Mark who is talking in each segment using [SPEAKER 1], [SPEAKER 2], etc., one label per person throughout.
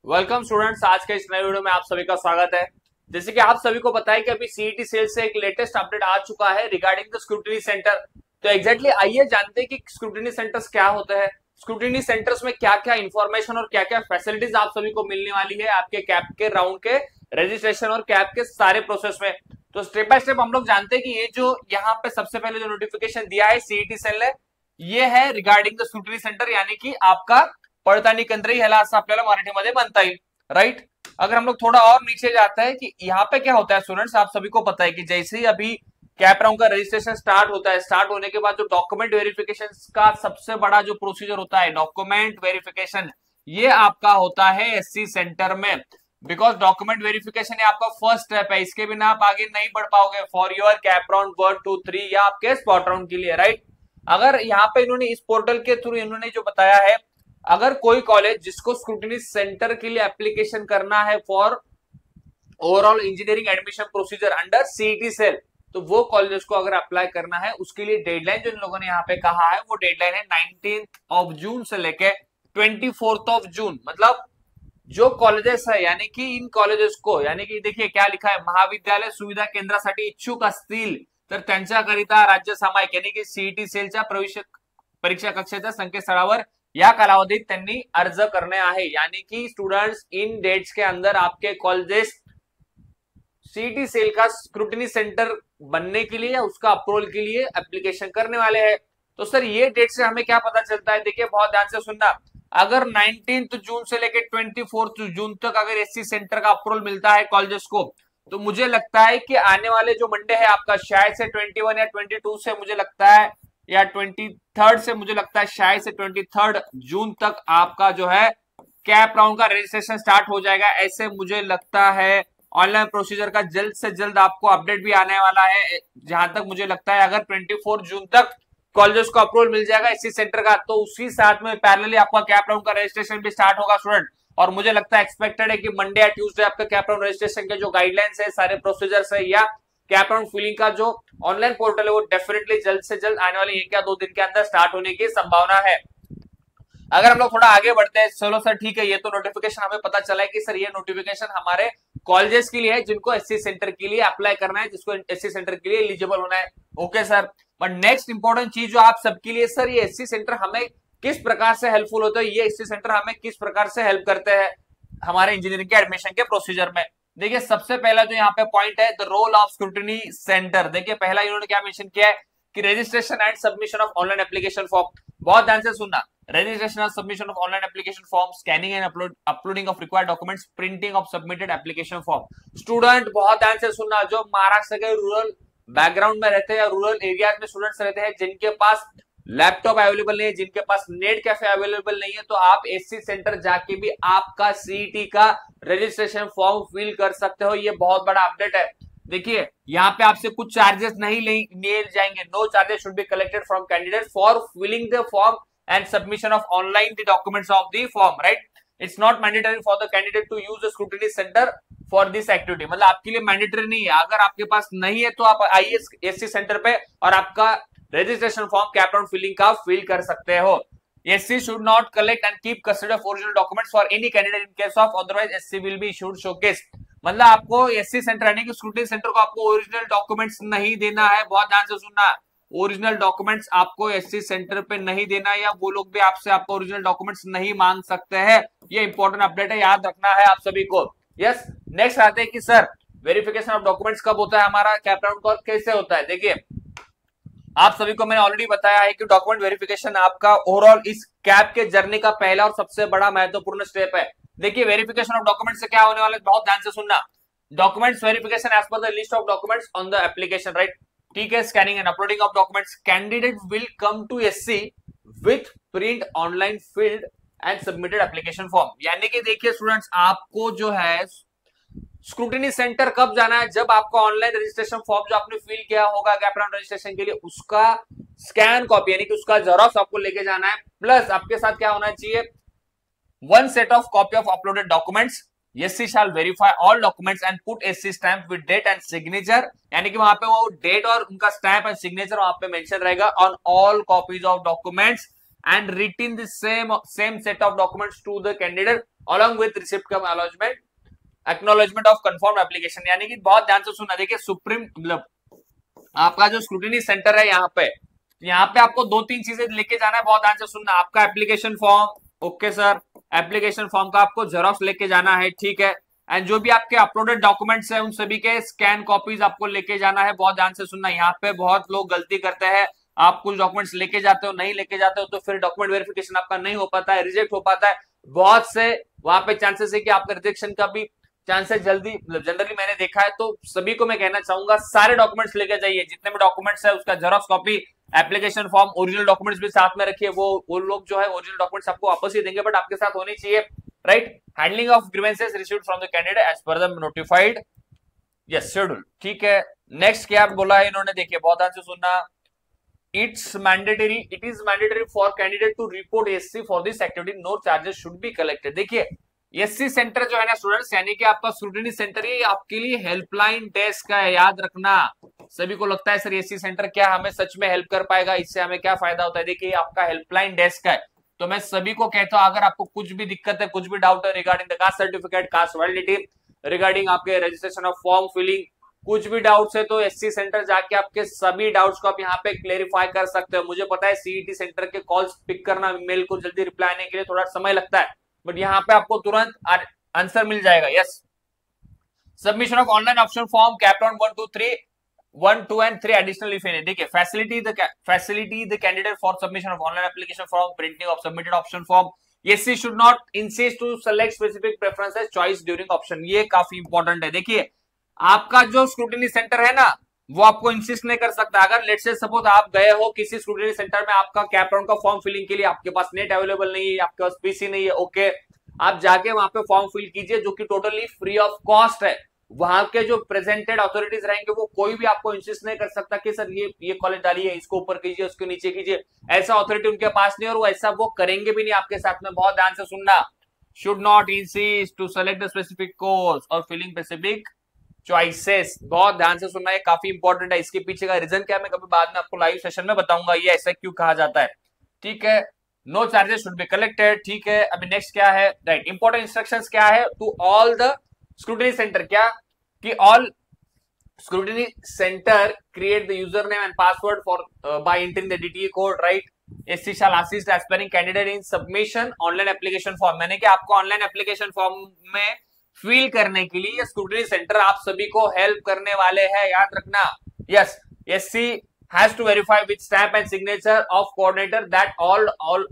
[SPEAKER 1] Welcome students, आज के इस नए वीडियो में आप सभी का स्वागत है। जैसे कि आप सभी को पता है कि अभी सीईटी सेल से एक लेटेस्ट अपडेट आ चुका है रिगार्डिंग द स्क्रूटिनी सेंटर। तो एग्जैक्टली आइए जानते हैं कि स्क्रूटिनी सेंटर्स क्या होते हैं, स्क्रूटिनी सेंटर्स में क्या क्या इंफॉर्मेशन और क्या क्या फैसिलिटीज आप सभी को मिलने वाली है आपके कैप के राउंड के रजिस्ट्रेशन और कैप के सारे प्रोसेस में। तो स्टेप बाय स्टेप हम लोग जानते हैं कि ये जो यहाँ पे सबसे पहले जो नोटिफिकेशन दिया है सीईटी सेल ने, ये है रिगार्डिंग द स्क्रूटिनी सेंटर, यानी कि आपका पडताळणी केंद्र ह्याला असं आपल्याला मराठीमध्ये म्हणता येईल, राइट। अगर हम लोग थोड़ा और नीचे जाते हैं कि यहाँ पे क्या होता है स्टूडेंट्स, आप सभी को पता है कि जैसे ही अभी कैप राउंड का रजिस्ट्रेशन स्टार्ट होता है, स्टार्ट होने के बाद जो डॉक्यूमेंट वेरिफिकेशन का सबसे बड़ा जो प्रोसीजर होता है डॉक्यूमेंट वेरिफिकेशन, ये आपका होता है एससी सेंटर में। बिकॉज डॉक्यूमेंट वेरिफिकेशन ये आपका फर्स्ट स्टेप है, इसके बिना आप आगे नहीं बढ़ पाओगे फॉर योर कैप राउंड 1 2 3 या आपके स्पॉट राउंड के लिए, राइट। अगर यहाँ पे इन्होंने इस पोर्टल के थ्रू इन्होंने जो बताया है, अगर कोई कॉलेज जिसको स्क्रूटिनी सेंटर के लिए एप्लीकेशन करना है for overall engineering admission procedure under CET cell, तो वो कॉलेज को अगर अप्लाई करना है उसके लिए डेडलाइन जो इन लोगों ने यहाँ पे कहा है वो डेडलाइन है 19 जून से लेके 24 जून। मतलब जो कॉलेजेस है यानी कि इन कॉलेजेस को, यानी कि देखिए क्या लिखा है, महाविद्यालय सुविधा केंद्रासाठी इच्छुक असतील तर त्यांच्याकरिता राज्य सामायिक यानी कि सीईटी सेलच्या प्रवेश परीक्षा कक्षेच्या संकेतस्थळावर या कालावधीत त्यांनी अर्ज करने आहे। यानी कि स्टूडेंट्स इन डेट्स के अंदर आपके कॉलेजेस सीईटी सेल का स्क्रूटिनी सेंटर बनने के लिए या उसका अप्रूवल के लिए एप्लीकेशन करने वाले हैं। तो सर ये डेट से हमें क्या पता चलता है, देखिए बहुत ध्यान से सुनना। अगर 19 जून से लेकर 24 जून तक अगर एससी सेंटर का अप्रूवल मिलता है कॉलेजेस को, तो मुझे लगता है कि आने वाले जो मंडे है आपका शायद से 21 या 22 से मुझे लगता है, या 23 से मुझे लगता है शायद से 23 जून तक आपका जो है कैप राउंड का रजिस्ट्रेशन स्टार्ट हो जाएगा, ऐसे मुझे लगता है। ऑनलाइन प्रोसीजर का जल्द से जल्द आपको अपडेट भी आने वाला है। जहां तक मुझे लगता है अगर 24 जून तक कॉलेजेस को अप्रूवल मिल जाएगा एससी सेंटर का, तो उसी साथ में पैरेलली आपका कैप राउंड का रजिस्ट्रेशन भी स्टार्ट होगा स्टूडेंट। और मुझे लगता है एक्सपेक्टेड है कि मंडे या ट्यूसडे आपका कैप राउंड रजिस्ट्रेशन के जो गाइडलाइंस है, सारे प्रोसीजर्स है या कैप राउंड फिलिंग का जो ऑनलाइन पोर्टल है, वो डेफिनेटली जल्द से जल्द आने वाले 1 या 2 दिन के अंदर स्टार्ट होने की संभावना है। अगर हम लोग थोड़ा आगे बढ़ते हैं, चलो सर ठीक है, ये तो नोटिफिकेशन हमें पता चला है कि सर ये नोटिफिकेशन हमारे कॉलेजेस के लिए है जिनको एससी सेंटर के लिए अप्लाई करना है, जिसको एससी सेंटर के लिए एलिजिबल होना है। Okay sir, but next important चीज जो आप सबके लिए, सर ये एससी सेंटर हमें किस प्रकार से हेल्पफुल होता है, ये एससी सेंटर हमें किस प्रकार से हेल्प करते हैं हमारे इंजीनियरिंग के एडमिशन के प्रोसीजर में। देखिए सबसे पहला जो यहाँ पे पॉइंट है, the role of scrutiny centre. देखिए पहला इन्होंने क्या मेंशन किया है कि registration and submission of online application form. बहुत ध्यान से सुनना, registration and submission of online application form, scanning and uploading of required documents, printing of submitted application form। Student बहुत ध्यान से सुनना, जो महाराष्ट्र के रूरल बैकग्राउंड में रहते हैं या रूरल एरियाज में स्टूडेंट्स रहते हैं, जिनके पास लैपटॉप अवेलेबल नहीं है, जिनके पास नेट कैफे अवेलेबल नहीं है, तो आप एससी सेंटर जाके भी आपका सीईटी का रजिस्ट्रेशन फॉर्म फिल कर सकते हो। ये बहुत बड़ा अपडेट है। देखिए यहाँ पे आपसे कुछ चार्जेस नहीं लिए जाएंगे, no charges should be collected from candidate for filling the form and submission of online the documents of the form, right? It's not mandatory for the candidate to use the scrutiny center for this activity। मतलब आपके लिए mandatory नहीं है, अगर आपके पास नहीं है तो आप आइए एससी सेंटर पे और आपका registration form CAP round filling का फिल कर सकते हो। SC should not collect and keep custody of original documents for any candidate in case of otherwise SC will be issued showcase। मतलब आपको एससी सेंटर यानी कि स्क्रूटिनी सेंटर को आपको ओरिजिनल डॉक्यूमेंट्स नहीं देना है। बहुत ध्यान से सुनना, ओरिजिनल डॉक्यूमेंट्स आपको एससी सेंटर पे नहीं देना, या वो लोग भी आपसे आपको ओरिजिनल डॉक्यूमेंट्स नहीं मांग सकते हैं। ये इंपॉर्टेंट अपडेट है, याद रखना है आप सभी को। यस, नेक्स्ट आते हैं कि सर वेरिफिकेशन ऑफ डॉक्यूमेंट्स कब होता है हमारा कैप राउंड का, कैसे होता है। देखिए आप सभी को मैंने ऑलरेडी बताया है कि डॉक्यूमेंट वेरिफिकेशन आपका ओवरऑल इस कैप के जर्नी का पहला और सबसे बड़ा महत्वपूर्ण स्टेप है। देखिए वेरिफिकेशन ऑफ डॉक्यूमेंट से क्या होने वाला है, बहुत ध्यान से सुनना। Documents verification as per the list of documents on the application, right. ठीक है, scanning and uploading of documents, candidate will come to SC with print online filled and submitted application form. यानी कि देखिए स्टूडेंट्स, आपको जो है scrutiny centre कब जाना है, जब आपका ऑनलाइन रजिस्ट्रेशन फॉर्म जो आपने फिल किया होगा कैप राउंड रजिस्ट्रेशन के लिए, उसका स्कैन कॉपी यानी कि उसका जेरॉक्स आपको लेके जाना है। प्लस आपके साथ क्या होना चाहिए, 1 set of copy of uploaded documents। SC shall verify all documents and put SC stamp with date and signature। यानी कि वहां पे वो डेट और उनका स्टैंप एंड सिग्नेचर वहां पे मेंशन रहेगा on all copies of documents and written the same set of documents to the candidate along with receipt of acknowledgement of confirmed application। यानी कि बहुत ध्यान से सुनना, देखिए सुप्रीम मतलब आपका जो स्क्रूटिनी सेंटर है यहाँ पे आपको दो तीन चीजें लेके जाना है, बहुत ध्यान से सुनना। आपका application form, okay sir, application form का आपको जेरॉक्स लेके जाना है, ठीक है, एंड जो भी आपके अपलोडेड डॉक्यूमेंट्स है उन सभी के स्कैन कॉपीज आपको लेके जाना है। बहुत ध्यान से सुनना, यहाँ पे बहुत लोग गलती करते हैं, आप कुछ डॉक्यूमेंट्स लेके जाते हो, नहीं लेके जाते हो तो फिर डॉक्यूमेंट वेरिफिकेशन आपका नहीं हो पाता है, रिजेक्ट हो पाता है। बहुत से वहां पे चांसेस है कि आपका रिजेक्शन का भी चांसेस जल्दी जनरली मैंने देखा है। तो सभी को मैं कहना चाहूंगा सारे डॉक्यूमेंट्स लेके जाइए, जितने भी डॉक्यूमेंट्स है उसका xerox copy, application form, original documents भी साथ में रखिए। वो लोग जो है ओरिजिनल डॉक्यूमेंट्स आपको वापस ही देंगे, बट आपके साथ होनी चाहिए, right. Handling of grievances received from the candidate as per the notified yes schedule, ठीक है। नेक्स्ट क्या बोला है इन्होंने, देखिए बहुत ध्यान से सुनना। it is mandatory for candidate to report SC for this activity, no charges should be collected। देखिए एससी सेंटर जो है ना स्टूडेंट्स, यानी कि आपका स्क्रूटिनी सेंटर ये आपके लिए हेल्पलाइन डेस्क है, याद रखना। सभी को लगता है सर एससी सेंटर क्या हमें सच में हेल्प कर पाएगा, इससे हमें क्या फायदा होता है। देखिए आपका हेल्पलाइन डेस्क है, तो मैं सभी को कहता हूं अगर आपको कुछ भी दिक्कत है, कुछ भी डाउट है regarding the caste certificate, cast validity, regarding आपके रजिस्ट्रेशन ऑफ फॉर्म फिलिंग, कुछ भी डाउट्स है तो एससी सेंटर जाके आपके सभी डाउट्स को आप यहाँ पे क्लेरिफाई कर सकते हो। मुझे पता है सीईटी सेंटर के कॉल्स पिक करना, मेल को जल्दी रिप्लाई आने के लिए थोड़ा समय लगता है, बट यहाँ पे आपको तुरंत आंसर मिल जाएगा। Yes, submission of online option form captain 1, 2 and 3 additional if any. देखिए facility the candidate for submission of online application form, printing of submitted option form. SC should not insist to select specific preferences choice during option, ये काफी important है। देखिए आपका जो scrutiny centre है ना वो आपको इंसिस्ट नहीं कर सकता। अगर लेट्स से सपोज आप गए हो किसी स्क्रूटिनी सेंटर में, आपका कैप्टन का फॉर्म फिलिंग के लिए आपके पास नेट अवेलेबल नहीं है, आपके पास पीसी नहीं है, ओके, आप जाके वहां पे फॉर्म फिल कीजिए जो कि टोटली फ्री ऑफ कॉस्ट है। वहां के जो प्रेजेंटेड अथॉरिटीज रहेंगे वो कोई भी आपको इंसिस्ट नहीं कर सकता कि सर ये कॉलेज डालिए, इसको ऊपर कीजिए, उसके नीचे कीजिए, ऐसा अथॉरिटी उनके पास नहीं, और वो ऐसा वो करेंगे भी नहीं आपके साथ में। बहुत ध्यान से सुनना, should not insist to select the specific course or filling specific choices. बहुत ध्यान से सुनना, है काफी इंपॉर्टेंट है। इसके पीछे का रीजन क्या है मैं कभी बाद में आपको लाइव सेशन में बताऊंगा, ये ऐसा क्यों कहा जाता है, ठीक है। No charges should be collected, ठीक है। अभी नेक्स्ट क्या है, राइट, इंपॉर्टेंट इंस्ट्रक्शंस क्या है to all the scrutiny centre, क्या कि all scrutiny centre create the user name and password for by entering the DTA code, right. SC shall assist aspiring candidate in submission online application form, मैंने कि आपको online application form में fill करने के लिए scrutiny centre आप सभी को हेल्प करने वाले हैं, याद रखना। Yes, SC has to verify with stamp and signature of coordinator that all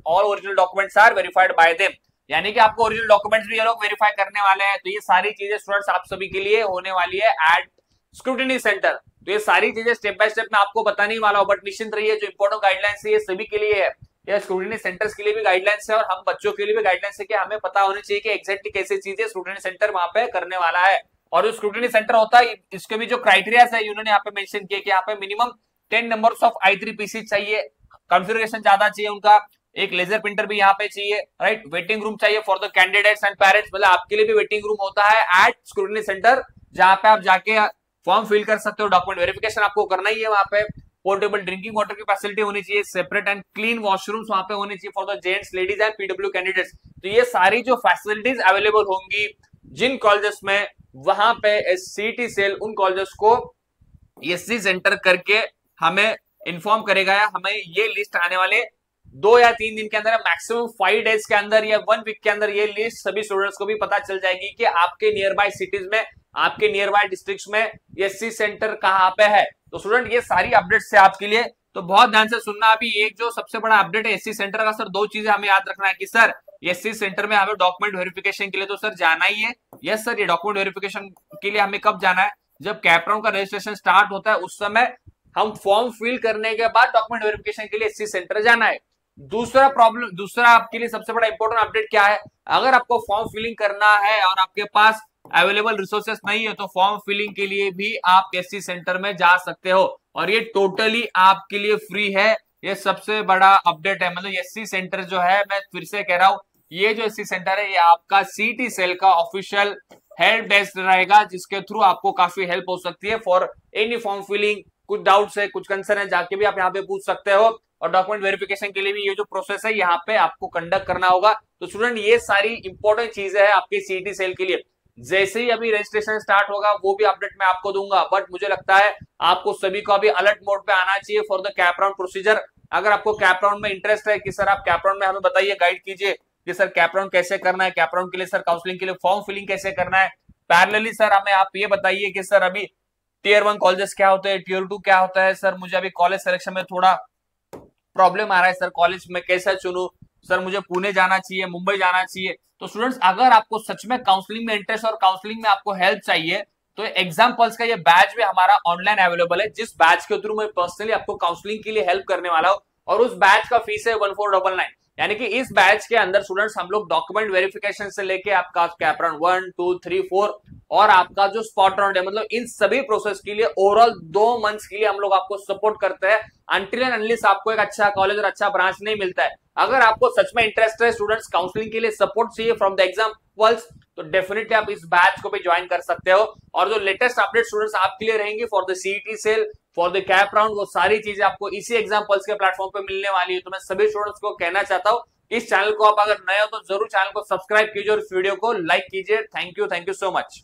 [SPEAKER 1] original documents are verified by them, यानी कि आपको ओरिजिनल डॉक्यूमेंट्स भी ये लोग वेरीफाई करने वाले हैं। तो ये सारी चीजें स्टूडेंट्स आप सभी के लिए होने वाली है एट स्क्रूटिनी सेंटर। तो ये सारी चीजें स्टेप बाय स्टेप मैं आपको बताने वाला हूं, बट निश्चिंत रहिए, जो इंपॉर्टेंट गाइडलाइंस है ये सभी के लिए है, ये स्क्रूटिनी सेंटर्स के लिए भी गाइडलाइंस है और हम बच्चों के लिए भी गाइडलाइंस है कि हमें पता होनी चाहिए कि एग्जैक्टली कैसी चीजें स्क्रूटिनी सेंटर वहां पे करने वाला है। और जो स्क्रूटिनी सेंटर होता है इसके भी जो क्राइटेरिया है उन्होंने यहाँ पे मेंशन किया कि यहाँ पे minimum 10 numbers of i3 PC चाहिए, कॉन्फ़िगरेशन ज्यादा चाहिए उनका, एक लेजर प्रिंटर भी यहाँ पे चाहिए, राइट। वेटिंग रूम चाहिए for the candidates and parents, मतलब आपके लिए भी वेटिंग रूम होता है एट स्क्रूटिनी सेंटर, जहां पे आप जाके फॉर्म फिल कर सकते हो, डॉक्यूमेंट वेरिफिकेशन आपको करना ही है। वहां पे पोर्टेबल ड्रिंकिंग वाटर की फैसिलिटी होनी चाहिए, सेपरेट एंड क्लीन वॉशरूम्स वहां पे होने चाहिए for the gents, ladies and PW candidates. तो ये सारी जो फैसिलिटीज अवेलेबल होंगी जिन कॉलेजेस में, वहां पे सीईटी सेल उन कॉलेजेस को एससी सेंटर करके हमें इन्फॉर्म करेगा, या हमें ये लिस्ट आने वाले 2 या 3 दिन के अंदर, मैक्सिमम 5 डेज के अंदर या 1 वीक के अंदर ये लिस्ट सभी स्टूडेंट्स को भी पता चल जाएगी कि आपके नियर बाय सिटीज में, आपके नियर बाय डिस्ट्रिक्ट्स में एससी सेंटर कहाँ पे है। तो स्टूडेंट ये सारी अपडेट्स है आपके लिए, तो बहुत ध्यान से सुनना। अभी एक जो सबसे बड़ा अपडेट है एससी सेंटर का, सर 2 चीजें हमें याद रखना है कि सर एससी सेंटर में हमें डॉक्यूमेंट वेरिफिकेशन के लिए तो सर जाना ही है। यस सर, ये डॉक्यूमेंट वेरिफिकेशन के लिए हमें कब जाना है, जब कैप्टन का रजिस्ट्रेशन स्टार्ट होता है उस समय हम फॉर्म फिल करने के बाद डॉक्यूमेंट वेरिफिकेशन के लिए एससी सेंटर जाना है। दूसरा आपके लिए सबसे बड़ा इंपॉर्टेंट अपडेट क्या है, अगर आपको फॉर्म फिलिंग करना है और आपके पास अवेलेबल रिसोर्सेस नहीं है तो फॉर्म फिलिंग के लिए भी आप एससी सेंटर में जा सकते हो, और ये टोटली आपके लिए फ्री है। ये सबसे बड़ा अपडेट है, मतलब एससी सेंटर जो है, मैं फिर से कह रहा हूं, ये जो एससी सेंटर है ये आपका सीईटी सेल का ऑफिशियल हेल्प डेस्क रहेगा, जिसके थ्रू आपको काफी हेल्प हो सकती है फॉर एनी फॉर्म फिलिंग। कुछ डाउट्स है, कुछ कंसर्न है, जाके भी आप यहाँ पे पूछ सकते हो। और डॉक्यूमेंट वेरिफिकेशन के लिए भी ये जो प्रोसेस है यहाँ पे आपको कंडक्ट करना होगा। तो स्टूडेंट ये सारी इंपॉर्टेंट चीजें हैं आपके सीईटी सेल के लिए। जैसे ही अभी रजिस्ट्रेशन स्टार्ट होगा वो भी अपडेट मैं आपको दूंगा, बट मुझे लगता है आपको सभी को अभी अलर्ट मोड पे आना चाहिए for the CAP round procedure. अगर आपको कैप राउंड में इंटरेस्ट है कि सर आप कैप राउंड में हमें बताइए, गाइड कीजिए कि सर कैप राउंड कैसे करना है, कैप राउंड के लिए सर काउंसलिंग के लिए फॉर्म फिलिंग कैसे करना है, पैरेलली सर हमें आप ये बताइए कि सर अभी टीयर 1 कॉलेजेस क्या होते हैं, टीयर 2 क्या होता है, सर मुझे अभी कॉलेज सिलेक्शन में थोड़ा प्रॉब्लम आ रहा है, सर कॉलेज में कैसे चुनूं, सर मुझे पुणे जाना चाहिए, मुंबई जाना चाहिए। तो स्टूडेंट्स अगर आपको सच में काउंसलिंग में इंटरेस्ट और काउंसलिंग में आपको हेल्प चाहिए तो एग्जाम पल्स का ये बैच भी हमारा ऑनलाइन अवेलेबल है, जिस बैच के थ्रू मैं पर्सनली आपको काउंसलिंग के लिए हेल्प करने वाला हूं। और उस बैच का फीस है 1499। यानी कि इस बैच के अंदर स्टूडेंट्स हम लोग डॉक्यूमेंट वेरिफिकेशन से लेके आपका कैप राउंड 1, 2, 3, 4 और आपका जो स्पॉट राउंड है, मतलब इन सभी प्रोसेस के लिए ओवरऑल 2 मंथ्स के लिए हम लोग आपको सपोर्ट करते हैं अनटिल एंड अनलेस आपको एक अच्छा कॉलेज और अच्छा ब्रांच नहीं मिलता है। अगर आपको सच में इंटरेस्ट है स्टूडेंट्स, काउंसलिंग के लिए सपोर्ट चाहिए फ्रॉम द एग्जाम पल्स, तो डेफिनेटली आप इस बैच को भी ज्वाइन कर सकते हो। और जो लेटेस्ट अपडेट स्टूडेंट्स आपके लिए रहेंगी for the CET cell, for the CAP round, वो सारी चीजें आपको इसी एग्जाम पल्स के प्लेटफॉर्म पे मिलने वाली है। तो मैं सभी स्टूडेंट्स को कहना चाहता हूं इस चैनल को आप अगर नए हो तो जरूर चैनल को सब्सक्राइब कीजिए और इस वीडियो को लाइक कीजिए। Thank you so much.